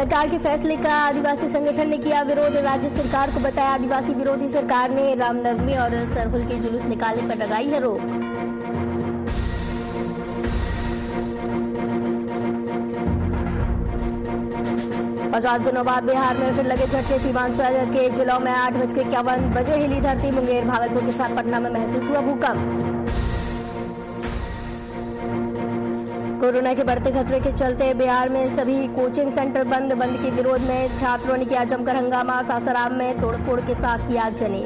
सरकार के फैसले का आदिवासी संगठन ने किया विरोध। राज्य सरकार को बताया आदिवासी विरोधी सरकार ने रामनवमी और सरहुल के जुलूस निकालने पर लगाई है रोक। 50 दिनों बाद बिहार में फिर लगे झटके। सीमांचल के जिलों में 8:51 हिली धरती। मुंगेर भागलपुर के साथ पटना में महसूस हुआ भूकंप। कोरोना के बढ़ते खतरे के चलते बिहार में सभी कोचिंग सेंटर बंद के विरोध में छात्रों ने किया जमकर हंगामा। सासाराम में तोड़फोड़ के साथ किया आगजनी।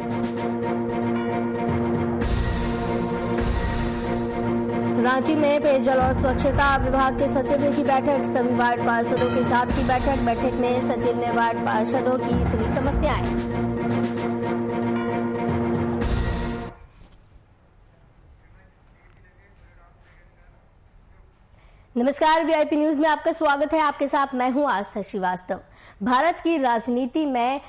रांची में पेयजल और स्वच्छता विभाग के सचिव की बैठक। सभी वार्ड पार्षदों के साथ की बैठक में सचिव ने वार्ड पार्षदों की सुनी समस्याएं। नमस्कार, वीआईपी न्यूज में आपका स्वागत है। आपके साथ मैं हूं आस्था श्रीवास्तव। भारत की राजनीति में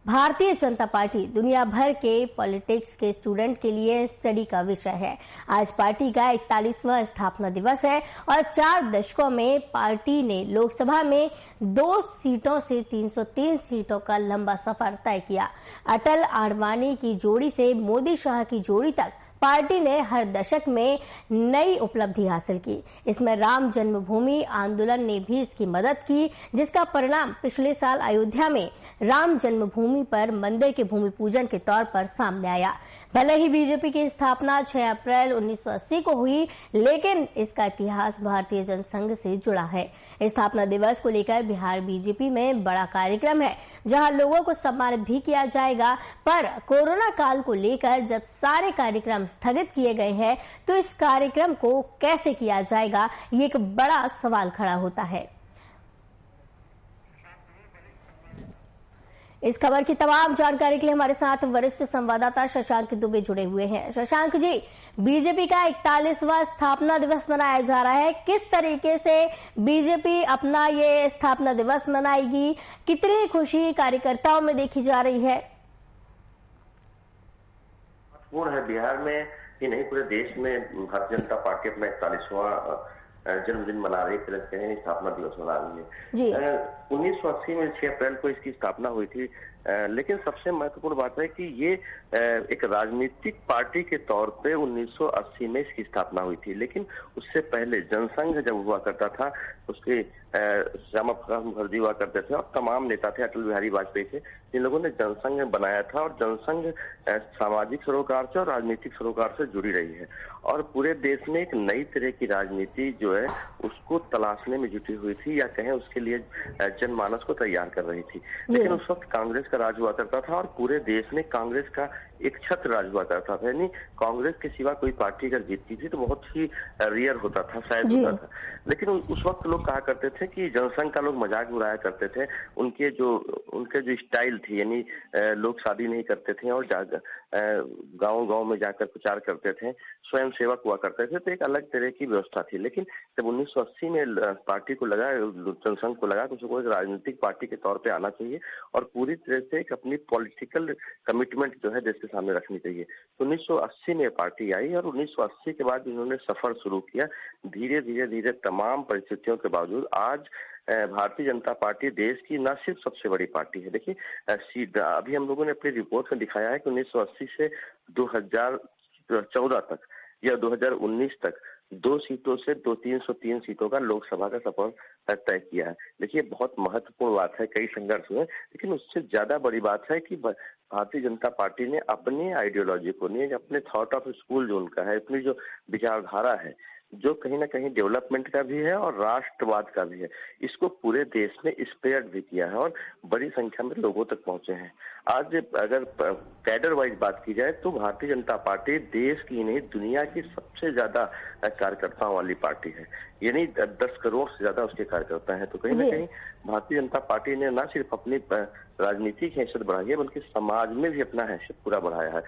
भारतीय जनता पार्टी दुनिया भर के पॉलिटिक्स के स्टूडेंट के लिए स्टडी का विषय है। आज पार्टी का 41वां स्थापना दिवस है और 4 दशकों में पार्टी ने लोकसभा में 2 सीटों से 303 सीटों का लंबा सफर तय किया। अटल आडवाणी की जोड़ी से मोदी शाह की जोड़ी तक पार्टी ने हर दशक में नई उपलब्धि हासिल की। इसमें राम जन्मभूमि आंदोलन ने भी इसकी मदद की, जिसका परिणाम पिछले साल अयोध्या में राम जन्मभूमि पर मंदिर के भूमि पूजन के तौर पर सामने आया। भले ही बीजेपी की स्थापना 6 अप्रैल 1980 को हुई, लेकिन इसका इतिहास भारतीय जनसंघ से जुड़ा है। स्थापना दिवस को लेकर बिहार बीजेपी में बड़ा कार्यक्रम है, जहां लोगों को सम्मानित भी किया जाएगा। पर कोरोना काल को लेकर जब सारे कार्यक्रम स्थगित किए गए हैं, तो इस कार्यक्रम को कैसे किया जाएगा, ये एक बड़ा सवाल खड़ा होता है। इस खबर की तमाम जानकारी के लिए हमारे साथ वरिष्ठ संवाददाता शशांक दुबे जुड़े हुए हैं। शशांक जी, बीजेपी का 41वां स्थापना दिवस मनाया जा रहा है। किस तरीके से बीजेपी अपना ये स्थापना दिवस मनाएगी? कितनी खुशी कार्यकर्ताओं में देखी जा रही है? महत्वपूर्ण है। बिहार में ही नहीं, पूरे देश में भारतीय जनता पार्टी अपना 41वां जन्मदिन मना रही है, स्थापना दिवस मना रही है। 1980 में 6 अप्रैल को इसकी स्थापना हुई थी, लेकिन सबसे महत्वपूर्ण बात है कि ये एक राजनीतिक पार्टी के तौर पे 1980 में इसकी स्थापना हुई थी। लेकिन उससे पहले जनसंघ जब हुआ करता था, उसके श्यामा प्रसाद मुखर्जी हुआ करते थे और तमाम नेता थे, अटल बिहारी वाजपेयी थे, जिन लोगों ने जनसंघ बनाया था। और जनसंघ सामाजिक सरोकार से और राजनीतिक सरोकार से जुड़ी रही है और पूरे देश में एक नई तरह की राजनीति जो है उसको तलाशने में जुटी हुई थी, या कहें उसके लिए जनमानस को तैयार कर रही थी। लेकिन उस वक्त कांग्रेस का राज हुआ करता था और पूरे देश में कांग्रेस का एक छत्र राज हुआ करता था। यानी कांग्रेस के सिवा कोई पार्टी अगर जीतती थी तो बहुत ही रेयर होता था, शायद होता था। लेकिन उस वक्त लोग कहा करते थे कि जनसंघ का लोग मजाक उड़ाया करते थे। उनके जो स्टाइल थी, यानी लोग शादी नहीं करते थे और गांव में जाकर प्रचार करते थे, स्वयं सेवक हुआ करते थे, तो एक अलग तरह की व्यवस्था थी। लेकिन जब 1980 में पार्टी को लगा, जनसंघ को लगा, तो उसको एक राजनीतिक पार्टी के तौर पे आना चाहिए और पूरी तरह से एक अपनी पॉलिटिकल कमिटमेंट जो है देश के सामने रखनी चाहिए। तो 1980 में पार्टी आई और 1980 के बाद इन्होंने सफर शुरू किया। धीरे तमाम परिस्थितियों के बावजूद आज भारतीय जनता पार्टी देश की न सिर्फ सबसे बड़ी पार्टी है। देखिए, अभी हम लोगों ने अपनी रिपोर्ट में दिखाया है कि 1980 से 2014 तक या 2019 तक 2 सीटों से 303 सीटों का लोकसभा का सफर तय किया है। देखिए, बहुत महत्वपूर्ण बात है। कई संघर्ष हुए, लेकिन उससे ज्यादा बड़ी बात है कि भारतीय जनता पार्टी ने अपनी आइडियोलॉजी को, नहीं अपने थॉट ऑफ स्कूल जो उनका है, अपनी जो विचारधारा है, जो कहीं ना कहीं डेवलपमेंट का भी है और राष्ट्रवाद का भी है, इसको पूरे देश में स्प्रेड भी किया है और बड़ी संख्या में लोगों तक पहुंचे हैं। आज अगर कैडर वाइज बात की जाए तो भारतीय जनता पार्टी देश की नहीं, दुनिया की सबसे ज्यादा कार्यकर्ताओं वाली पार्टी है। यानी 10 करोड़ से ज्यादा उसके कार्यकर्ता हैं। तो कहीं ना कहीं भारतीय जनता पार्टी ने न सिर्फ अपनी राजनीतिक हैसियत बढ़ाई है, बल्कि समाज में भी अपना हैसियत पूरा बढ़ाया है।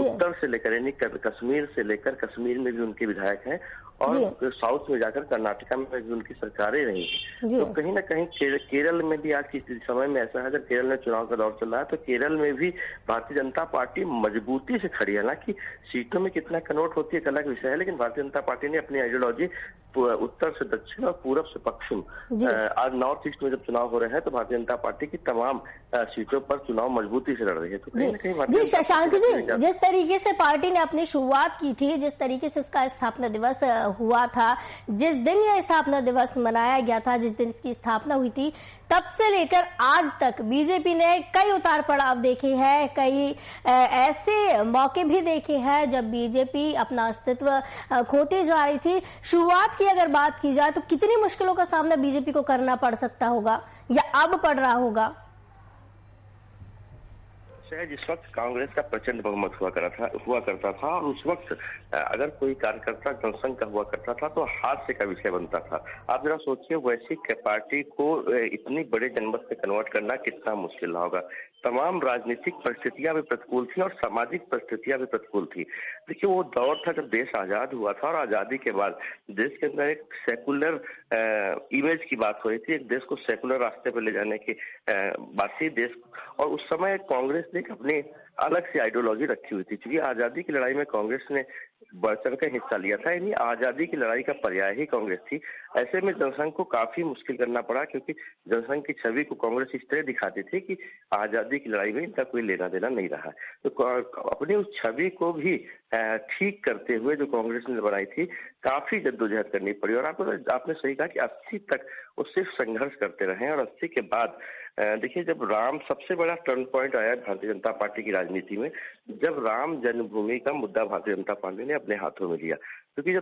उत्तर से लेकर, यानी कश्मीर से लेकर, कश्मीर में भी उनके विधायक हैं और साउथ में जाकर कर्नाटका में भी उनकी सरकारें रही। तो कहीं ना कहीं केरल में भी आज के समय में ऐसा है, अगर केरल में चुनाव का दौर चल रहा है तो केरल में भी भारतीय जनता पार्टी मजबूती से खड़ी है। हालांकि सीटों में कितना कन्वर्ट होती है एक अलग विषय है, लेकिन भारतीय जनता पार्टी ने अपनी आइडियोलॉजी उत्तर से दक्षिण और पूरब से पश्चिम, आज नॉर्थ ईस्ट में जब चुनाव हो रहे हैं तो भारतीय जनता पार्टी की तमाम सीटों पर चुनाव मजबूती से लड़ रही है। तो कहीं ना कहीं जी शशांक जी, जिस तरीके से पार्टी ने अपनी शुरुआत की थी, जिस तरीके से इसका स्थापना दिवस हुआ था, जिस दिन यह स्थापना दिवस मनाया गया था, जिस दिन इसकी स्थापना हुई थी, तब से लेकर आज तक बीजेपी ने कई उतार पड़ाव देखे हैं, कई ऐसे मौके भी देखे हैं जब बीजेपी अपना अस्तित्व खोती जा रही थी। शुरुआत की अगर बात की जाए तो कितनी मुश्किलों का सामना बीजेपी को करना पड़ सकता होगा या अब पड़ रहा होगा? जिस वक्त कांग्रेस का प्रचंड बहुमत हुआ करता था और उस वक्त अगर कोई कार्यकर्ता जनसंघ का हुआ करता था तो हादसे का विषय बनता था। आप जरा सोचिए, वैसी पार्टी को इतनी बड़े जनमत में कन्वर्ट करना कितना मुश्किल होगा। तमाम राजनीतिक परिस्थितियां भी प्रतिकूल थी और सामाजिक परिस्थितियां भी प्रतिकूल थी। देखिए, वो दौर था जब देश आजाद हुआ था और आजादी के बाद देश के अंदर एक सेकुलर इमेज की बात हो रही थी, एक देश को सेकुलर रास्ते पर ले जाने की बात थी देश। और उस समय कांग्रेस ने अपनी अलग सी आइडियोलॉजी रखी हुई थी, क्योंकि आजादी की लड़ाई में कांग्रेस ने बढ़ चढ़ कर हिस्सा लिया था। यानी आजादी की लड़ाई का पर्याय ही कांग्रेस थी। ऐसे में जनसंघ को काफी मुश्किल करना पड़ा, क्योंकि जनसंघ की छवि को कांग्रेस इस तरह दिखाती थी कि आजादी की लड़ाई में इनका कोई लेना देना नहीं रहा। तो अपनी उस छवि को भी ठीक करते हुए जो कांग्रेस ने बनाई थी, काफी जद्दोजहद करनी पड़ी। और आपने सही कहा कि 80 तक वो सिर्फ संघर्ष करते रहे और 80 के बाद देखिए, जब राम सबसे बड़ा टर्न पॉइंट आया भारतीय जनता पार्टी की राजनीति में, जब राम जन्मभूमि का मुद्दा भारतीय जनता पार्टी ने अपने हाथों में लिया। क्योंकि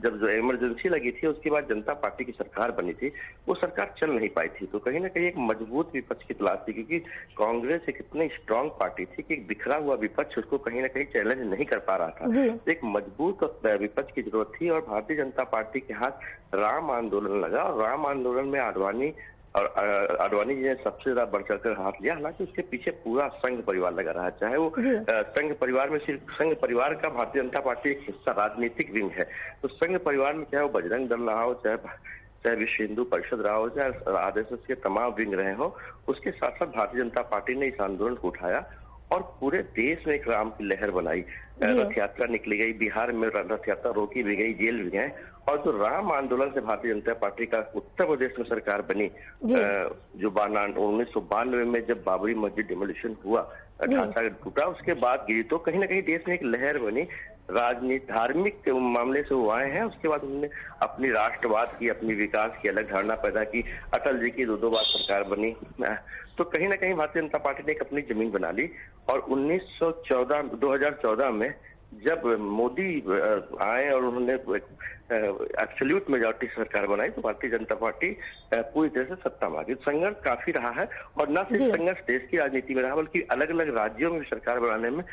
जब जो इमरजेंसी लगी थी उसके बाद जनता पार्टी की सरकार बनी थी, वो सरकार चल नहीं पाई थी। तो कहीं ना कहीं एक मजबूत विपक्ष की तलाश थी, क्योंकि कांग्रेस एक इतनी स्ट्रांग पार्टी थी कि एक बिखरा हुआ विपक्ष उसको कहीं ना कहीं चैलेंज नहीं कर पा रहा था। एक मजबूत विपक्ष की जरूरत थी और भारतीय जनता पार्टी के हाथ राम आंदोलन लगा। और राम आंदोलन में आडवाणी जी ने सबसे ज्यादा बढ़ चढ़कर हाथ लिया। हालांकि उसके पीछे पूरा संघ परिवार लगा रहा है, चाहे वो संघ परिवार में सिर्फ संघ परिवार का भारतीय जनता पार्टी एक हिस्सा राजनीतिक विंग है। तो संघ परिवार में चाहे वो बजरंग दल रहा हो, चाहे विश्व हिंदू परिषद रहा हो, चाहे आरएसएस के तमाम विंग रहे हो, उसके साथ साथ भारतीय जनता पार्टी ने इस आंदोलन को उठाया और पूरे देश में एक राम की लहर बनाई। रथ यात्रा निकली गई, बिहार में रथ यात्रा रोकी भी गई, जेल भी गए। और जो राम आंदोलन से भारतीय जनता पार्टी का उत्तर प्रदेश में सरकार बनी, जो 1992 में जब बाबरी मस्जिद डिमोलिशन हुआ, ढांचा टूटा, उसके बाद गिरी, तो कहीं ना कहीं देश में एक लहर बनी। राजनीति धार्मिक मामले से वो आए हैं। उसके बाद उन्होंने अपनी राष्ट्रवाद की, अपनी विकास की अलग धारणा पैदा की। अटल जी की दो बार सरकार बनी। तो कहीं ना कहीं भारतीय जनता पार्टी ने एक अपनी जमीन बना ली। और 2014 में जब मोदी आए और उन्होंने एब्सोल्यूट मेजॉरिटी सरकार बनाई, तो भारतीय जनता पार्टी पूरी तरह से सत्ता में आ गई। संघर्ष काफी रहा है और न सिर्फ संघर्ष देश की राजनीति में रहा, बल्कि अलग अलग राज्यों में सरकार बनाने में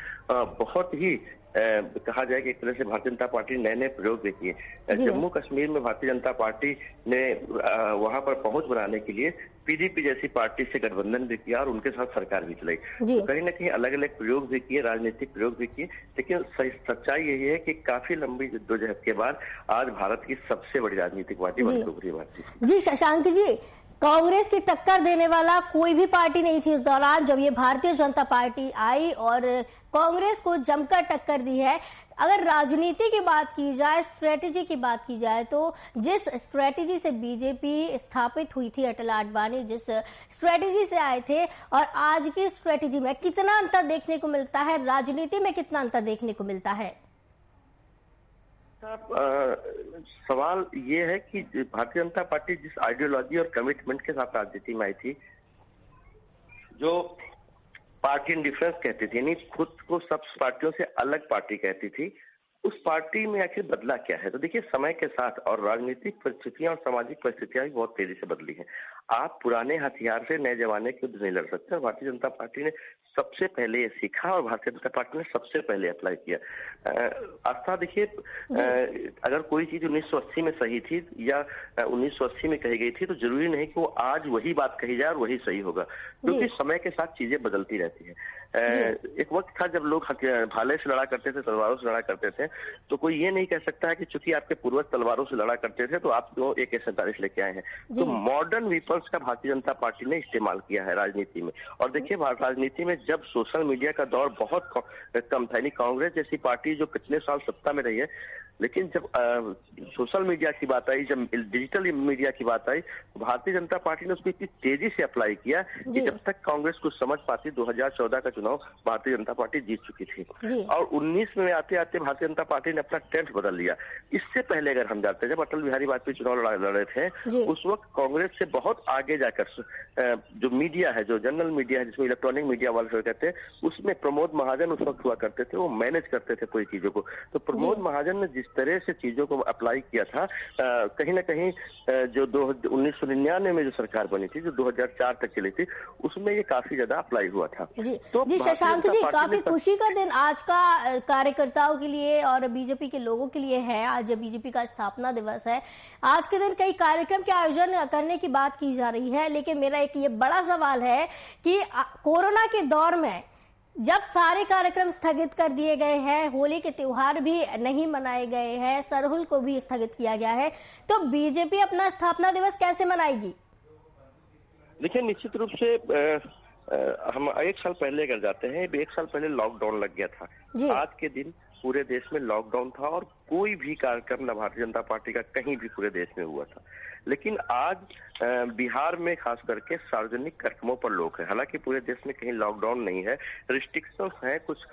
बहुत ही कहा जाए कि एक तरह से भारतीय जनता पार्टी नए नए प्रयोग भी किए। जम्मू कश्मीर में भारतीय जनता पार्टी ने वहां पर पहुंच बनाने के लिए पीडीपी जैसी पार्टी से गठबंधन भी किया और उनके साथ सरकार भी चलाई। तो कहीं ना कहीं अलग अलग प्रयोग भी किए, राजनीतिक प्रयोग भी किए। लेकिन सच्चाई यही है कि काफी लंबी जद्दोजहद के बाद आज भारत की सबसे बड़ी राजनीतिक पार्टी बनकर उभरी है। जी शशांक जी, कांग्रेस की टक्कर देने वाला कोई भी पार्टी नहीं थी उस दौरान जब ये भारतीय जनता पार्टी आई और कांग्रेस को जमकर टक्कर दी है। अगर राजनीति की बात की जाए, स्ट्रेटेजी की बात की जाए, तो जिस स्ट्रेटेजी से बीजेपी स्थापित हुई थी, अटल आडवाणी जिस स्ट्रेटेजी से आए थे और आज की स्ट्रेटेजी में कितना अंतर देखने को मिलता है, राजनीति में कितना अंतर देखने को मिलता है? सवाल ये है कि भारतीय जनता पार्टी जिस आइडियोलॉजी और कमिटमेंट के साथ राजनीति में आई थी, जो पार्टी इन डिफरेंस कहती थी, यानी खुद को सब पार्टियों से अलग पार्टी कहती थी, उस पार्टी में आखिर बदला क्या है? तो देखिए, समय के साथ और राजनीतिक परिस्थितियां और सामाजिक परिस्थितियां भी बहुत तेजी से बदली हैं। आप पुराने हथियार से नए जमाने के युद्ध नहीं लड़ सकते। भारतीय जनता पार्टी ने सबसे पहले ये सीखा और भारतीय जनता पार्टी ने सबसे पहले अप्लाई किया। आस्था, देखिए, अगर कोई चीज 1980 में सही थी या 1980 में कही गई थी, तो जरूरी नहीं कि वो आज वही बात कही जाए और वही सही होगा, क्योंकि समय के साथ चीजें बदलती रहती है। एक वक्त था जब लोग भाले से लड़ा करते थे, तलवारों से लड़ा करते थे, तो कोई ये नहीं कह सकता है कि चूंकि आपके पूर्वज तलवारों से लड़ा करते थे तो आप तो AK-47 लेके आए हैं। तो मॉडर्न वेपन्स का भारतीय जनता पार्टी ने इस्तेमाल किया है राजनीति में। और देखिए, राजनीति में जब सोशल मीडिया का दौर बहुत कम था, यानी कांग्रेस जैसी पार्टी जो कितने साल सत्ता में रही है, लेकिन जब सोशल मीडिया की बात आई, जब डिजिटल मीडिया की बात आई, भारतीय जनता पार्टी ने उसको इतनी तेजी से अप्लाई किया कि जब तक कांग्रेस कुछ समझ पाती, 2014 का चुनाव भारतीय जनता पार्टी जीत चुकी थी। और 19 में आते आते भारतीय जनता पार्टी ने अपना टेंट बदल लिया। इससे पहले अगर हम जाते हैं, जब अटल बिहारी वाजपेयी चुनाव लड़े थे, उस वक्त कांग्रेस से बहुत आगे जाकर जो मीडिया है, जो जनरल मीडिया है, जिसमें इलेक्ट्रॉनिक मीडिया वाले कहते हैं, उसमें प्रमोद महाजन उस वक्त हुआ करते थे, वो मैनेज करते थे पूरी चीजों को। तो प्रमोद महाजन ने जिस तरह से चीजों को अप्लाई किया था, कहीं ना कहीं जो 1999 में जो सरकार बनी थी, जो 2004 तक चली थी, उसमें ये काफी ज्यादा अप्लाई हुआ था। जी शशांक जी, काफी खुशी का दिन आज का कार्यकर्ताओं के लिए और बीजेपी के लोगों के लिए है। आज बीजेपी का स्थापना दिवस है। आज के दिन कई कार्यक्रम के आयोजन करने की बात की जा रही है, लेकिन मेरा एक ये बड़ा सवाल है कि कोरोना के दौर में जब सारे कार्यक्रम स्थगित कर दिए गए हैं, होली के त्योहार भी नहीं मनाए गए हैं, सरहुल को भी स्थगित किया गया है, तो बीजेपी अपना स्थापना दिवस कैसे मनाएगी? देखिए, निश्चित रूप से हम 1 साल पहले अगर जाते हैं, 1 साल पहले लॉकडाउन लग गया था। आज के दिन पूरे देश में लॉकडाउन था और कोई भी कार्यक्रम न भारतीय जनता पार्टी का कहीं भी पूरे देश में हुआ था। लेकिन आज बिहार में खास करके सार्वजनिक कार्यक्रमों पर लोग हैं। हालांकि पूरे देश में कहीं लॉकडाउन नहीं है, रिस्ट्रिक्शंस हैं, कुछ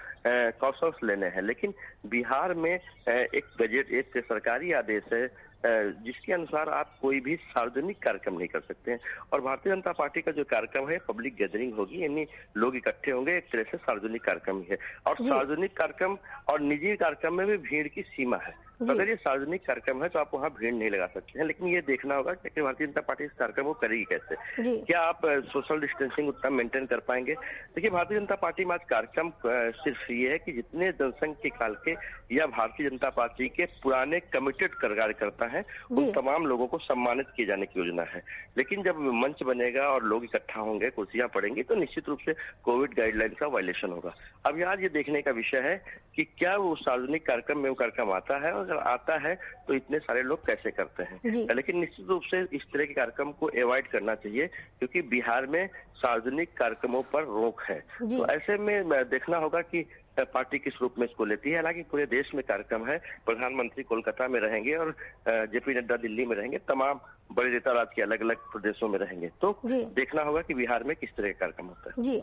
कॉशंस लेने हैं, लेकिन बिहार में एक बजट, एक सरकारी आदेश है जिसके अनुसार आप कोई भी सार्वजनिक कार्यक्रम नहीं कर सकते हैं। और भारतीय जनता पार्टी का जो कार्यक्रम है, पब्लिक गैदरिंग होगी, यानी लोग इकट्ठे होंगे, एक तरह से सार्वजनिक कार्यक्रम ही है। और सार्वजनिक कार्यक्रम और निजी कार्यक्रम में भी भीड़ की सीमा है। अगर ये सार्वजनिक कार्यक्रम है तो आप वहाँ भीड़ नहीं लगा सकते हैं, लेकिन ये देखना होगा कि भारतीय जनता पार्टी इस कार्यक्रम को करेगी कैसे। क्या आप सोशल डिस्टेंसिंग उतना मेंटेन कर पाएंगे? देखिए, भारतीय जनता पार्टी में आज कार्यक्रम सिर्फ ये है कि जितने जनसंघ के काल के या भारतीय जनता पार्टी के पुराने कमिटेड कार्यकर्ता हैं, उन तमाम लोगों को सम्मानित किए जाने की योजना है। लेकिन जब मंच बनेगा और लोग इकट्ठा होंगे, कुर्सियां पड़ेंगी, तो निश्चित रूप से कोविड गाइडलाइन का वायलेशन होगा। अब यहाँ ये देखने का विषय है कि क्या वो सार्वजनिक कार्यक्रम में वो कार्यक्रम आता है, और अगर आता है तो इतने सारे लोग कैसे करते हैं। लेकिन निश्चित रूप से इस तरह के कार्यक्रम को अवॉइड करना चाहिए, क्योंकि बिहार में सार्वजनिक कार्यक्रमों पर रोक है। तो ऐसे में देखना होगा कि पार्टी किस रूप में इसको लेती है। हालांकि पूरे देश में कार्यक्रम है, प्रधानमंत्री कोलकाता में रहेंगे और जेपी नड्डा दिल्ली में रहेंगे, तमाम बड़े नेता राज्य के अलग अलग प्रदेशों में रहेंगे। तो देखना होगा कि बिहार में किस तरह का कार्यक्रम होता है।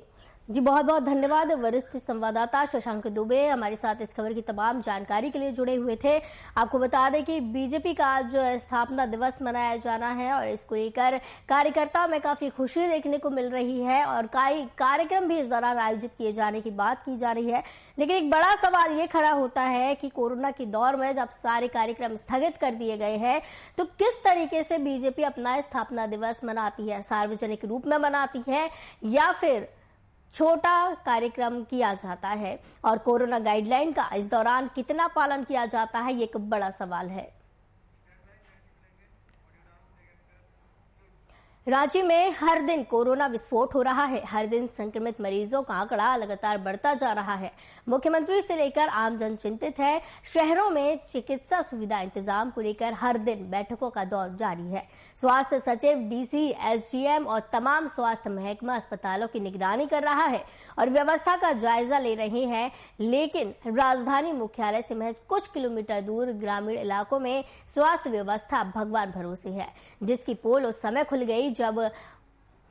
जी बहुत बहुत धन्यवाद। वरिष्ठ संवाददाता शशांक दुबे हमारे साथ इस खबर की तमाम जानकारी के लिए जुड़े हुए थे। आपको बता दें कि बीजेपी का आज स्थापना दिवस मनाया जाना है और इसको लेकर कार्यकर्ताओं में काफी खुशी देखने को मिल रही है और कई कार्यक्रम भी इस दौरान आयोजित किए जाने की बात की जा रही है। लेकिन एक बड़ा सवाल ये खड़ा होता है कि कोरोना के दौर में जब सारे कार्यक्रम स्थगित कर दिए गए हैं, तो किस तरीके से बीजेपी अपना स्थापना दिवस मनाती है? सार्वजनिक रूप में मनाती है या फिर छोटा कार्यक्रम किया जाता है? और कोरोना गाइडलाइन का इस दौरान कितना पालन किया जाता है, ये एक बड़ा सवाल है। रांची में हर दिन कोरोना विस्फोट हो रहा है। हर दिन संक्रमित मरीजों का आंकड़ा लगातार बढ़ता जा रहा है। मुख्यमंत्री से लेकर आमजन चिंतित है। शहरों में चिकित्सा सुविधा इंतजाम को लेकर हर दिन बैठकों का दौर जारी है। स्वास्थ्य सचिव, डीसी, एसडीएम और तमाम स्वास्थ्य महकमा अस्पतालों की निगरानी कर रहा है और व्यवस्था का जायजा ले रहे हैं। लेकिन राजधानी मुख्यालय से महज कुछ किलोमीटर दूर ग्रामीण इलाकों में स्वास्थ्य व्यवस्था भगवान भरोसे है, जिसकी पोल उस समय खुल गई जब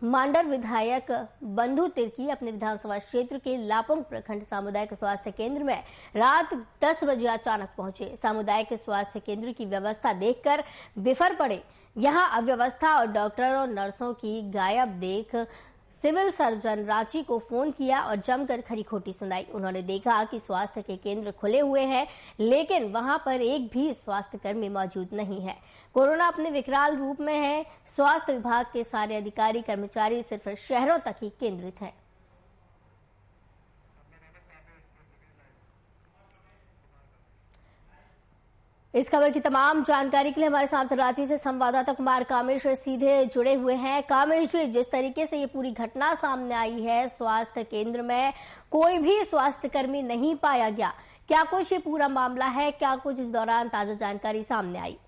मांडर विधायक बंधु तिर्की अपने विधानसभा क्षेत्र के लापुंग प्रखंड सामुदायिक स्वास्थ्य केंद्र में रात 10 बजे अचानक पहुंचे। सामुदायिक स्वास्थ्य केंद्र की व्यवस्था देखकर बिफर पड़े। यहां अव्यवस्था और डॉक्टरों और नर्सों की गायब देख सिविल सर्जन रांची को फोन किया और जमकर खरी खोटी सुनाई। उन्होंने देखा कि स्वास्थ्य के केंद्र खुले हुए हैं, लेकिन वहां पर एक भी स्वास्थ्य कर्मी मौजूद नहीं है। कोरोना अपने विकराल रूप में है। स्वास्थ्य विभाग के सारे अधिकारी कर्मचारी सिर्फ शहरों तक ही केंद्रित हैं। इस खबर की तमाम जानकारी के लिए हमारे साथ रांची से संवाददाता कुमार कामेश्वर सीधे जुड़े हुए हैं। कामेश्वर, जिस तरीके से ये पूरी घटना सामने आई है, स्वास्थ्य केंद्र में कोई भी स्वास्थ्य कर्मी नहीं पाया गया, क्या कुछ ये पूरा मामला है, क्या कुछ इस दौरान ताजा जानकारी सामने आई?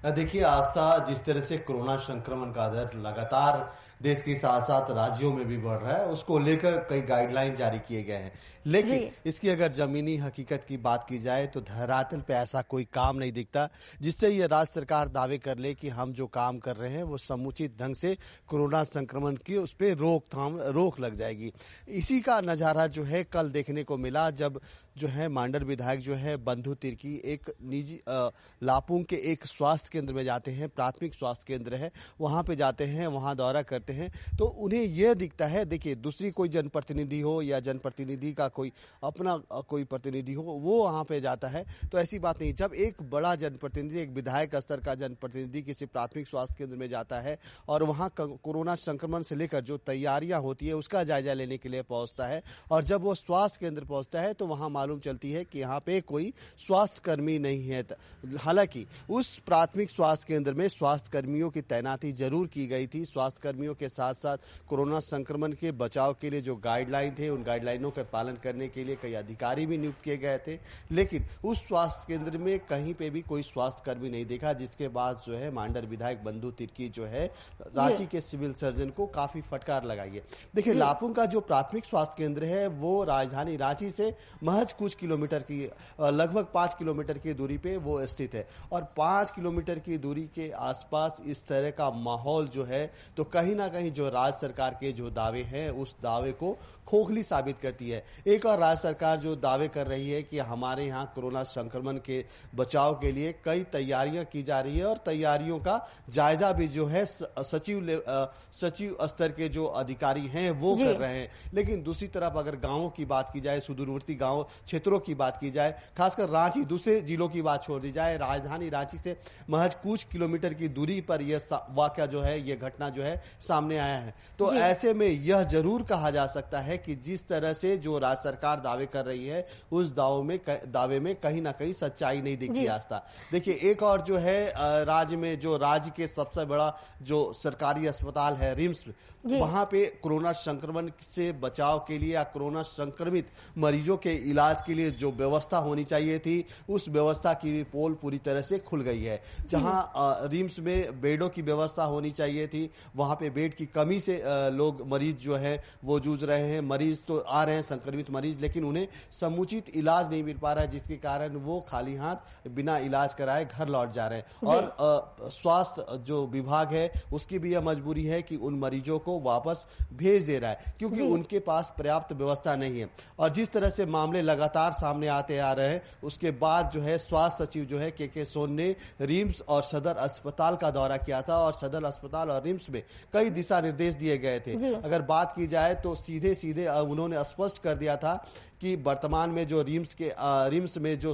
देखिए आस्था, जिस तरह से कोरोना संक्रमण का दर लगातार देश के साथ साथ राज्यों में भी बढ़ रहा है, उसको लेकर कई गाइडलाइन जारी किए गए हैं, लेकिन इसकी अगर जमीनी हकीकत की बात की जाए तो धरातल पे ऐसा कोई काम नहीं दिखता जिससे ये राज्य सरकार दावे कर ले कि हम जो काम कर रहे हैं वो समुचित ढंग से कोरोना संक्रमण की उस पर रोक लग जाएगी। इसी का नजारा जो है कल देखने को मिला, जब जो है मांडर विधायक जो है बंधु तिर्की एक निजी लापुंग के एक स्वास्थ्य केंद्र में जाते हैं, प्राथमिक स्वास्थ्य केंद्र है, वहां पे जाते हैं, वहां दौरा करते हैं, तो उन्हें यह दिखता है, देखिए दूसरी कोई जनप्रतिनिधि हो या जनप्रतिनिधि का कोई अपना कोई प्रतिनिधि हो, वो वहां पे जाता है तो ऐसी बात नहीं। जब एक बड़ा जनप्रतिनिधि, एक विधायक स्तर का जनप्रतिनिधि किसी प्राथमिक स्वास्थ्य केंद्र में जाता है और वहां कोरोना संक्रमण से लेकर जो तैयारियां होती है उसका जायजा लेने के लिए पहुंचता है, और जब वो स्वास्थ्य केंद्र पहुंचता है तो वहां मालूम चलती है कि यहाँ पे कोई स्वास्थ्य कर्मी नहीं है। हालांकि उस प्राथमिक स्वास्थ्य केंद्र में स्वास्थ्य कर्मियों की तैनाती जरूर की गई थी। स्वास्थ्य कर्मियों के साथ साथ कोरोना संक्रमण के बचाव के लिए जो गाइडलाइन थे उन गाइडलाइनों का पालन करने के लिए कई अधिकारी भी नियुक्त किए गए थे, लेकिन उस स्वास्थ्य केंद्र में कहीं पे भी कोई स्वास्थ्य कर्मी नहीं देखा, जिसके बाद जो है मांडर विधायक बंधु तिर्की जो है रांची के सिविल सर्जन को काफी फटकार लगाई है। देखिए लापुंग का जो प्राथमिक स्वास्थ्य केंद्र है वो राजधानी रांची से महज कुछ किलोमीटर की, लगभग 5 किलोमीटर की दूरी पे वो स्थित है, और 5 किलोमीटर की दूरी के आसपास इस तरह का माहौल जो है तो कहीं ना कहीं जो राज्य सरकार के जो दावे हैं उस दावे को खोखली साबित करती है। एक और राज्य सरकार जो दावे कर रही है कि हमारे यहाँ कोरोना संक्रमण के बचाव के लिए कई तैयारियां की जा रही है और तैयारियों का जायजा भी जो है सचिव स्तर के जो अधिकारी हैं वो कर रहे हैं, लेकिन दूसरी तरफ अगर गांवों की बात की जाए, सुदूरवर्ती गांव क्षेत्रों की बात की जाए, खासकर रांची, दूसरे जिलों की बात छोड़ दी जाए, राजधानी रांची से महज कुछ किलोमीटर की दूरी पर यह वाकया जो है, यह घटना जो है सामने आया है। तो ऐसे में यह जरूर कहा जा सकता है कि जिस तरह से जो राज्य सरकार दावे कर रही है उस दावे में कहीं ना कहीं सच्चाई नहीं दिखती आस्था। देखिए एक और जो है राज्य के सबसे बड़ा जो सरकारी अस्पताल है रिम्स, वहां पे कोरोना संक्रमण से बचाव के लिए या कोरोना संक्रमित मरीजों के इलाज के लिए जो व्यवस्था होनी चाहिए थी उस व्यवस्था की भी पोल पूरी तरह से खुल गई है। जहां रिम्स में बेडों की व्यवस्था होनी चाहिए थी, वहां पे बेड की कमी से लोग मरीज जो है वो जूझ रहे हैं। मरीज तो आ रहे हैं संक्रमित मरीज, लेकिन उन्हें समुचित इलाज नहीं मिल पा रहा है, जिसके कारण वो खाली हाथ बिना इलाज कराए घर लौट जा रहे हैं। और स्वास्थ्य जो विभाग है उसकी भी यह मजबूरी है कि उन मरीजों को वापस भेज दे रहा है क्योंकि उनके पास पर्याप्त व्यवस्था नहीं है। और जिस तरह से मामले लगातार सामने आते आ रहे हैं उसके बाद जो है स्वास्थ्य सचिव जो है के सोन ने रिम्स और सदर अस्पताल का दौरा किया था, और सदर अस्पताल और रिम्स में कई दिशा निर्देश दिए गए थे। अगर बात की जाए तो सीधे उन्होंने स्पष्ट कर दिया था कि वर्तमान में जो रिम्स में जो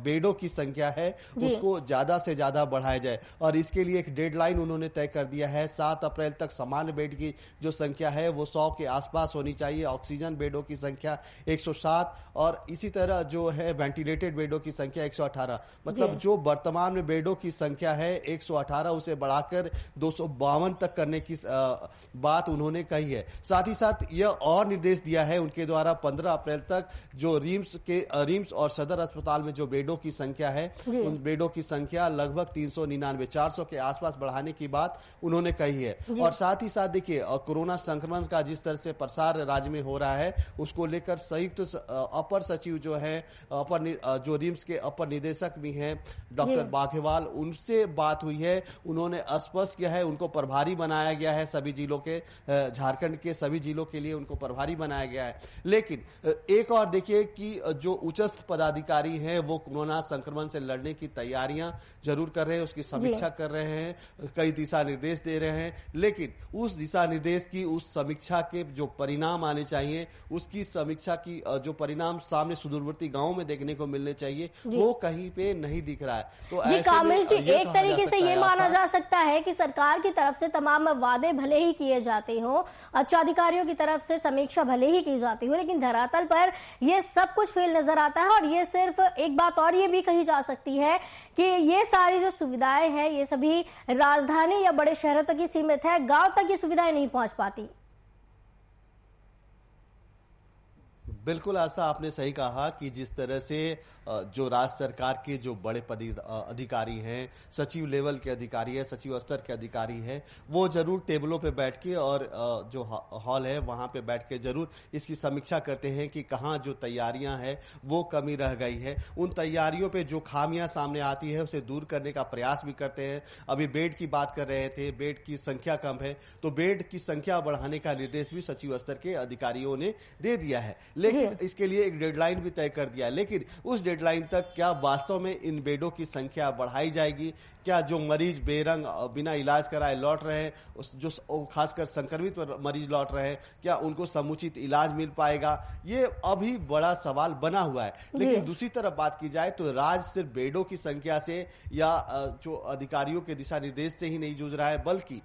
बेडों की संख्या है उसको ज्यादा से ज्यादा बढ़ाया जाए, और इसके लिए एक डेडलाइन उन्होंने तय कर दिया है। 7 अप्रैल तक सामान्य बेड की जो संख्या है वो 100 के आसपास होनी चाहिए, ऑक्सीजन बेडों की संख्या 107, और इसी तरह जो है वेंटिलेटेड बेडों की संख्या 118। मतलब जो वर्तमान में बेडों की संख्या है 118 उसे बढ़ाकर 252 तक करने की बात उन्होंने कही है। साथ ही साथ यह और निर्देश दिया है उनके द्वारा 15 अप्रैल तक जो रिम्स और सदर अस्पताल में जो बेडों की संख्या है उन बेडों की संख्या लगभग 399 400 के आसपास बढ़ाने की बात उन्होंने कही है। और साथ ही साथ देखिए कोरोना संक्रमण का जिस तरह से प्रसार राज्य में हो रहा है उसको लेकर संयुक्त अपर सचिव जो है जो रिम्स के अपर निदेशक भी हैं डॉक्टर बाघेवाल, उनसे बात हुई है। उन्होंने स्पष्ट किया है उनको प्रभारी बनाया गया है, सभी जिलों के झारखंड के सभी जिलों के लिए उनको प्रभारी बनाया गया है। लेकिन एक और देखिए कि जो उच्चस्थ पदाधिकारी हैं वो कोरोना संक्रमण से लड़ने की तैयारियां जरूर कर रहे हैं, उसकी समीक्षा कर रहे हैं, कई दिशा निर्देश दे रहे हैं, लेकिन उस दिशा निर्देश की उस समीक्षा के जो परिणाम आने चाहिए उसकी समीक्षा की जो परिणाम सामने सुदूरवर्ती गांवों में देखने को मिलने चाहिए वो कहीं पे नहीं दिख रहा है। तो जी कामेश जी, एक तरीके से ये माना जा सकता है कि सरकार की तरफ से तमाम वादे भले ही किए जाते हो, उच्चाधिकारियों की तरफ से समीक्षा भले ही की जाती हो, लेकिन धरातल पर ये सब कुछ फेल नजर आता है। और ये सिर्फ एक बात और ये भी कही जा सकती है कि ये सारी जो सुविधाएं हैं ये सभी राजधानी या बड़े शहरों तक ही सीमित है, गांव तक ये सुविधाएं नहीं पहुंच पाती। बिल्कुल ऐसा आपने सही कहा कि जिस तरह से जो राज्य सरकार के जो बड़े अधिकारी हैं, सचिव लेवल के अधिकारी हैं, सचिव स्तर के अधिकारी हैं, वो जरूर टेबलों पे बैठ के और जो हॉल है वहां पे बैठ के जरूर इसकी समीक्षा करते हैं कि कहाँ जो तैयारियां हैं वो कमी रह गई है। उन तैयारियों पे जो खामियां सामने आती है उसे दूर करने का प्रयास भी करते हैं। अभी बेड की बात कर रहे थे, बेड की संख्या कम है तो बेड की संख्या बढ़ाने का निर्देश भी सचिव स्तर के अधिकारियों ने दे दिया है, लेकिन इसके लिए एक डेडलाइन भी तय कर दिया है। लेकिन उस डेडलाइन तक क्या वास्तव में इन बेडों की संख्या बढ़ाई जाएगी? क्या जो मरीज बेरंग बिना इलाज कराए लौट रहे हैं, जो खासकर संक्रमित मरीज लौट रहे हैं, क्या उनको समुचित इलाज मिल पाएगा? ये अभी बड़ा सवाल बना हुआ है। लेकिन दूसरी तरफ बात की जाए तो राज्य सिर्फ बेडों की संख्या से या जो अधिकारियों के दिशा निर्देश से ही नहीं जूझ रहा है, बल्कि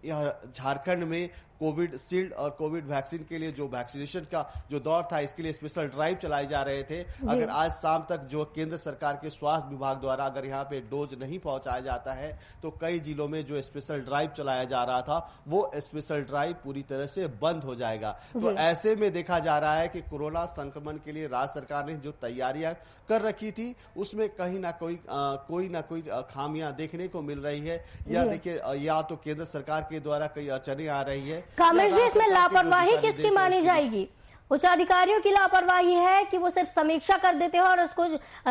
झारखंड में कोविड शील्ड और कोविड वैक्सीन के लिए जो वैक्सीनेशन का जो दौर था, इसके लिए स्पेशल ड्राइव चलाए जा रहे थे। अगर आज शाम तक जो केंद्र सरकार के स्वास्थ्य विभाग द्वारा अगर यहाँ पे डोज नहीं पहुंचाया जाता है तो कई जिलों में जो स्पेशल ड्राइव चलाया जा रहा था वो स्पेशल ड्राइव पूरी तरह से बंद हो जाएगा। तो ऐसे में देखा जा रहा है कि कोरोना संक्रमण के लिए राज्य सरकार ने जो तैयारियां कर रखी थी उसमें कहीं ना कोई खामियां देखने को मिल रही है। या देखिए, या तो केंद्र सरकार के द्वारा कई अड़चनें आ रही है। कामेश जी, इसमें लापरवाही किसकी मानी जाएगी? उच्च अधिकारियों की लापरवाही है कि वो सिर्फ समीक्षा कर देते हैं और उसको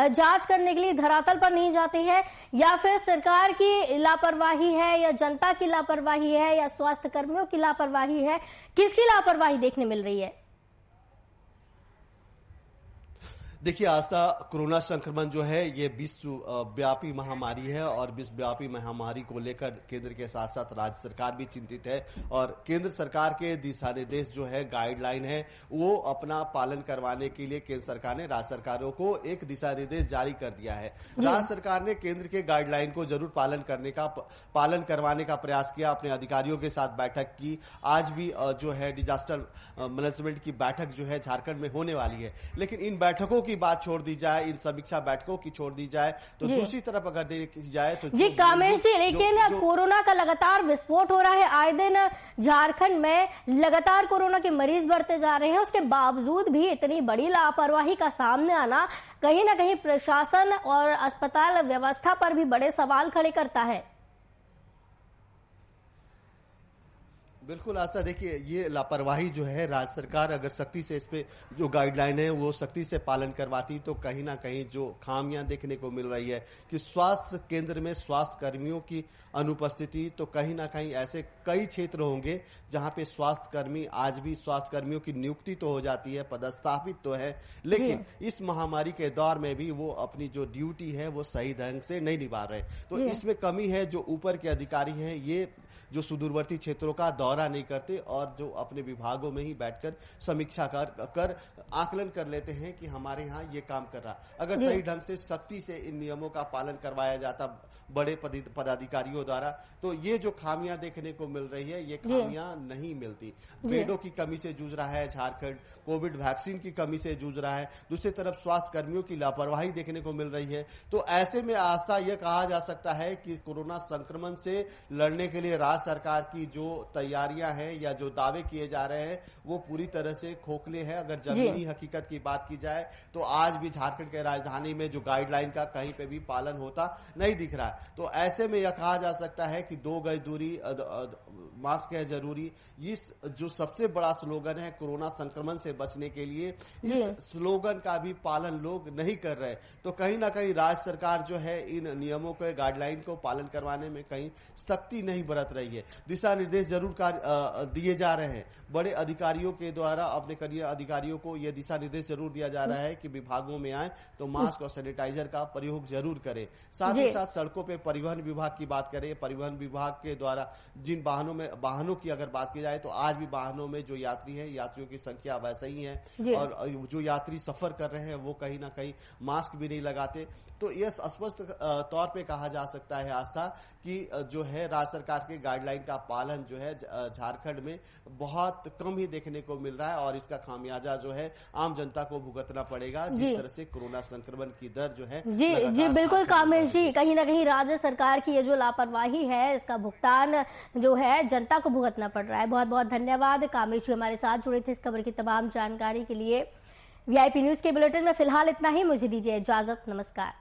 जांच करने के लिए धरातल पर नहीं जाते हैं, या फिर सरकार की लापरवाही है, या जनता की लापरवाही है, या स्वास्थ्य कर्मियों की लापरवाही है? किसकी लापरवाही देखने मिल रही है? देखिए, आस्था, कोरोना संक्रमण जो है ये विश्वव्यापी महामारी है और विश्वव्यापी महामारी को लेकर केंद्र के साथ साथ राज्य सरकार भी चिंतित है। और केंद्र सरकार के दिशा निर्देश जो है, गाइडलाइन है, वो अपना पालन करवाने के लिए केंद्र सरकार ने राज्य सरकारों को एक दिशा निर्देश जारी कर दिया है। राज्य सरकार ने केंद्र के गाइडलाइन को जरूर पालन करवाने का प्रयास किया, अपने अधिकारियों के साथ बैठक की। आज भी जो है डिजास्टर मैनेजमेंट की बैठक जो है झारखंड में होने वाली है। लेकिन इन बैठकों की बात छोड़ दी जाए, इन समीक्षा बैठकों की छोड़ दी जाए, तो दूसरी तरफ अगर देखी जाए तो जी कामेश जी, लेकिन कोरोना का लगातार विस्फोट हो रहा है। आए दिन झारखंड में लगातार कोरोना के मरीज बढ़ते जा रहे हैं, उसके बावजूद भी इतनी बड़ी लापरवाही का सामने आना कहीं ना कहीं प्रशासन और अस्पताल व्यवस्था पर भी बड़े सवाल खड़े करता है। बिल्कुल आस्था, देखिए, ये लापरवाही जो है, राज्य सरकार अगर सख्ती से इस पे जो गाइडलाइन है वो सख्ती से पालन करवाती तो कहीं ना कहीं जो खामियां देखने को मिल रही है कि स्वास्थ्य केंद्र में स्वास्थ्य कर्मियों की अनुपस्थिति, तो कहीं ना कहीं ऐसे कई क्षेत्र होंगे जहां पे स्वास्थ्य कर्मी, आज भी स्वास्थ्य कर्मियों की नियुक्ति तो हो जाती है, पदस्थापित तो है, लेकिन इस महामारी के दौर में भी वो अपनी जो ड्यूटी है वो सही ढंग से नहीं निभा रहे। तो इसमें कमी है। जो ऊपर के अधिकारी हैं ये जो सुदूरवर्ती क्षेत्रों का दौरा नहीं करते और जो अपने विभागों में ही बैठकर समीक्षा कर आकलन कर लेते हैं कि हमारे यहाँ ये काम कर रहा। अगर सही ढंग से सख्ती से इन नियमों का पालन करवाया जाता बड़े पदाधिकारियों द्वारा, तो ये जो खामियां देखने को मिल रही है ये खामियां नहीं मिलती। बेडों की कमी से जूझ रहा है झारखंड, कोविड वैक्सीन की कमी से जूझ रहा है, दूसरी तरफ स्वास्थ्य कर्मियों की लापरवाही देखने को मिल रही है। तो ऐसे में आस्था यह कहा जा सकता है कि कोरोना संक्रमण से लड़ने के लिए राज्य सरकार की जो तैयारियां हैं या जो दावे किए जा रहे हैं वो पूरी तरह से खोखले हैं। अगर जमीनी हकीकत की बात की जाए तो आज भी झारखंड के राजधानी में जो गाइडलाइन का कहीं पे भी पालन होता नहीं दिख रहा है। तो ऐसे में यह कहा जा सकता है कि 2 गज दूरी, मास्क है जरूरी, इस जो सबसे बड़ा स्लोगन है कोरोना संक्रमण से बचने के लिए, इस स्लोगन का भी पालन लोग नहीं कर रहे। तो कहीं ना कहीं राज्य सरकार जो है इन नियमों के, गाइडलाइन को पालन करवाने में कहीं सख्ती नहीं बरत रही है। दिशा निर्देश जरूर दिए जा रहे हैं बड़े अधिकारियों के द्वारा, अपने करियर अधिकारियों को यह दिशा निर्देश जरूर दिया जा रहा है कि विभागों में आए तो मास्क और सैनिटाइजर का प्रयोग जरूर करें। साथ ही साथ सड़कों पे परिवहन विभाग की बात करें, परिवहन विभाग के द्वारा जिन वाहनों की अगर बात की जाए तो आज भी वाहनों में जो यात्री है, यात्रियों की संख्या वैसे ही है और जो यात्री सफर कर रहे हैं वो कहीं ना कहीं मास्क भी नहीं लगाते। तो यह स्पष्ट तौर पे कहा जा सकता है आस्था कि जो है राज्य सरकार के गाइडलाइन का पालन जो है झारखंड में बहुत कम ही देखने को मिल रहा है और इसका खामियाजा जो है आम जनता को भुगतना पड़ेगा, जिस तरह से कोरोना संक्रमण की दर जो है। जी बिल्कुल कामेश जी, कहीं ना कहीं राज्य सरकार की ये जो लापरवाही है इसका भुगतान जो है जनता को भुगतना पड़ रहा है। बहुत बहुत धन्यवाद कामेश जी हमारे साथ जुड़े थे इस खबर की तमाम जानकारी के लिए। वीआईपी न्यूज के बुलेटिन में फिलहाल इतना ही, मुझे दीजिए इजाजत, नमस्कार।